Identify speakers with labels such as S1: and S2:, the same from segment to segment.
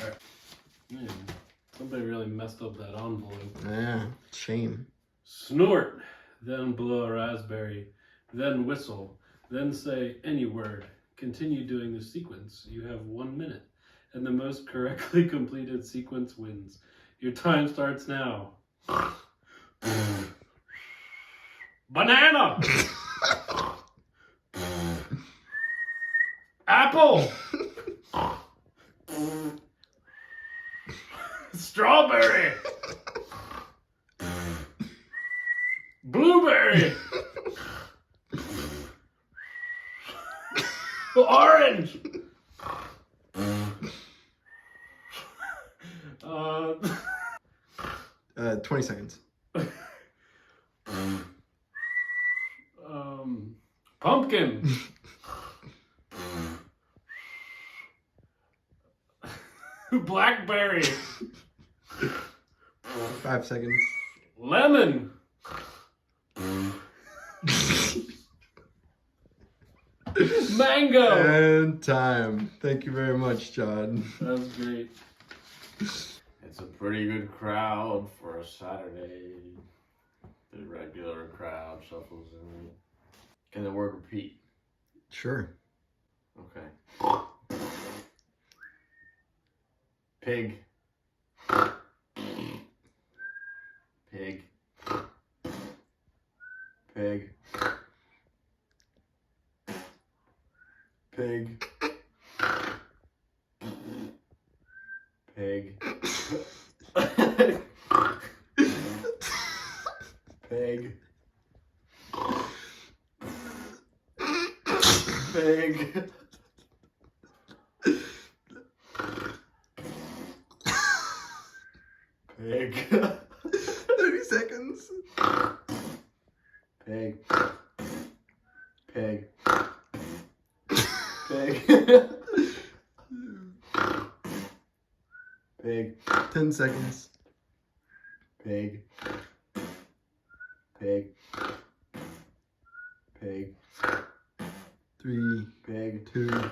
S1: Alright. Man, somebody really messed up that envelope.
S2: Yeah, shame.
S1: Snort, then blow a raspberry, then whistle, then say any word. Continue doing the sequence. You have 1 minute, and the most correctly completed sequence wins. Your time starts now. Banana! Apple! Strawberry! Blueberry! Orange!
S2: 20 seconds.
S1: Pumpkin! Blackberry!
S2: 5 seconds.
S1: Lemon! Mango!
S2: And time. Thank you very much, John.
S1: That was great.
S3: It's a pretty good crowd for a Saturday. The regular crowd shuffles in. Can the word repeat?
S2: Sure.
S3: Okay. Pig. Pig. Pig. Pig. Pig. Pig. Pig. Pig.
S2: 30 seconds.
S3: Pig. Pig. Pig. Pig.
S2: 10 seconds.
S3: Pig. Pig. Pig.
S2: 3,
S3: Pig.
S2: 2,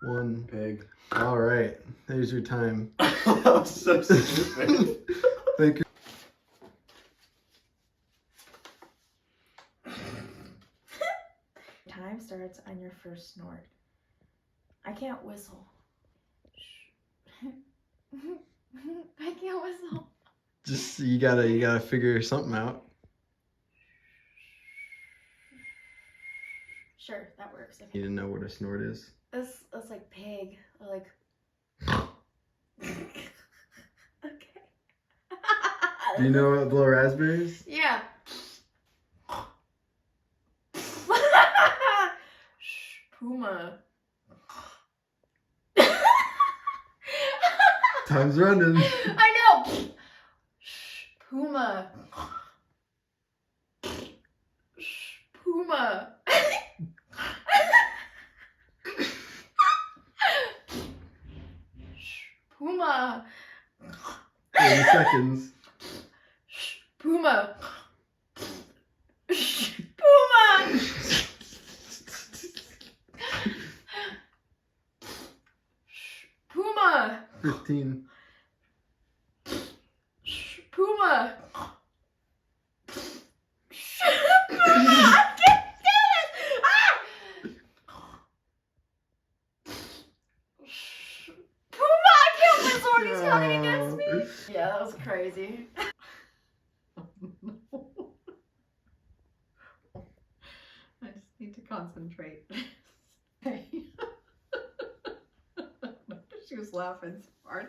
S2: 1.
S3: Pig.
S2: All right. There's your time.
S3: That was so stupid.
S2: Thank you.
S4: Time starts on your first snort. I can't whistle. I can't whistle.
S2: Just you gotta figure something out.
S4: Sure, that works.
S2: You
S4: Okay.
S2: didn't know what a snort is.
S4: That's like pig. Or like. Okay.
S2: Do you know what blow raspberries?
S4: Yeah. Puma.
S2: Time's running.
S4: I know. Puma. Puma. Puma.
S2: 30 seconds.
S4: Puma. Puma.
S2: 15.
S4: Puma. I can't do it. Puma, I can't whistle when he's counting against me. Yeah, that was crazy.
S5: I just need to concentrate. She was laughing so hard.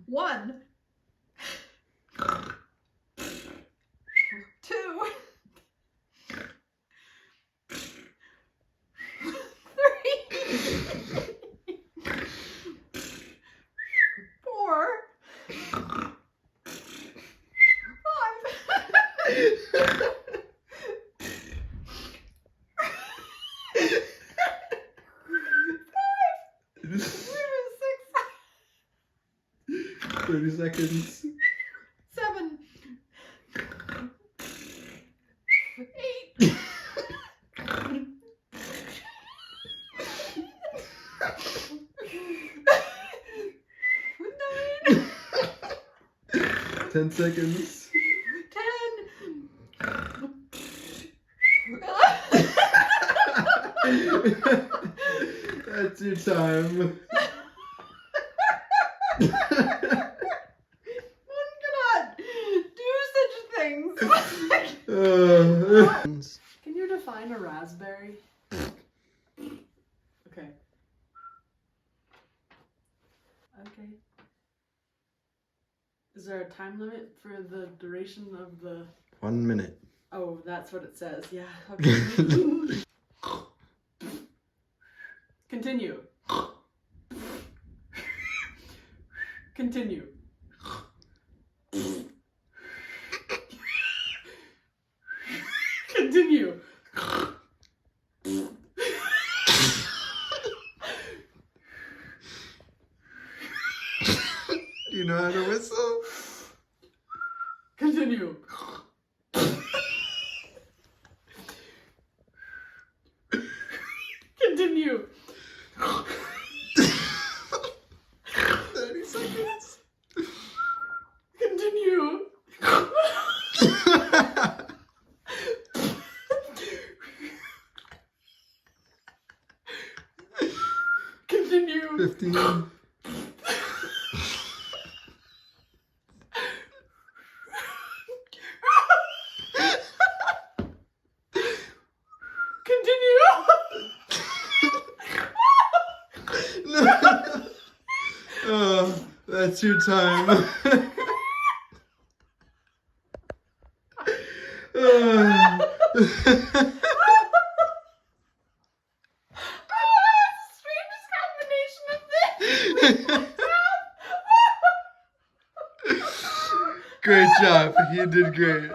S5: One. 2. 3. 4. 5.
S2: 30 seconds.
S5: 7.
S2: 10 seconds.
S5: 10.
S2: That's your time.
S5: One cannot do such things.
S4: Can you define a raspberry? Okay. Okay. Is there a time limit for the duration of the...
S2: 1 minute.
S4: Oh, that's what it says. Yeah. Okay. Continue. Continue. Continue.
S2: Do you know how to whistle?
S4: Continue. Continue.
S2: 30 seconds.
S4: Continue. Continue.
S2: 15. Oh, that's your time.
S5: Strangest combination of things.
S2: Great job. You did great.